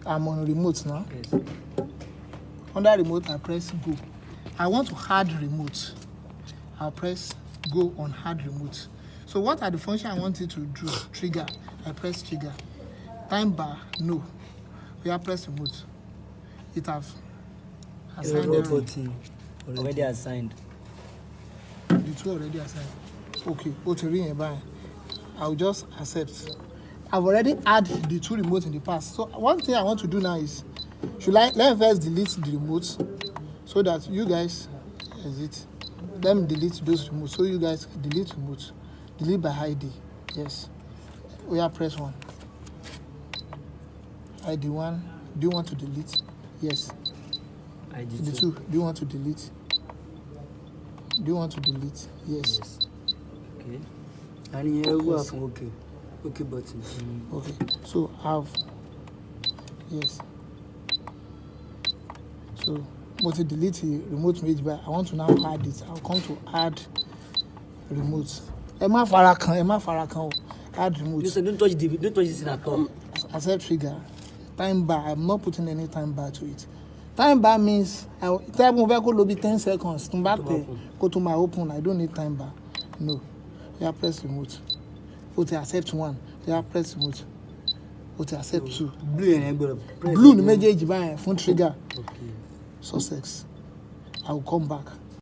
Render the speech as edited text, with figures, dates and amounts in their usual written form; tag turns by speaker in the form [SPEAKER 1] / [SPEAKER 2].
[SPEAKER 1] I'm on remote now.
[SPEAKER 2] Yes.
[SPEAKER 1] Under remote, I press go. I want to add remote. I'll press go on add remote. So what are the functions I want it to do? Trigger. I press trigger. Time bar, no. We have press remote. It have assigned
[SPEAKER 2] already assigned.
[SPEAKER 1] The two already assigned. Okay, I'll just accept. I've already added the two remotes in the past. So one thing I want to do now is, let me first delete the remotes so that you guys exit. Let me delete those remotes so you guys delete remotes. Delete by ID. Yes. We have press 1. ID 1. Do you want to delete? Yes.
[SPEAKER 2] ID
[SPEAKER 1] The 2. Do you want to delete? Do you want to delete? Yes.
[SPEAKER 2] Okay. And here we have okay. Okay button.
[SPEAKER 1] Okay. So have yes. So want to delete the remote image, but I want to now add it. I'll come to add remote. Emma Farakan. Add remote.
[SPEAKER 2] Listen, don't touch this at all.
[SPEAKER 1] Accept trigger. Time bar. I'm not putting any time bar to it. Time bar means time over could be 10 seconds. Go to my open. I don't need time bar. No. You have press remote. Put accept 1. You have press remote. Put accept 2. Blue the message by phone trigger.
[SPEAKER 2] Okay.
[SPEAKER 1] Success. I will come back.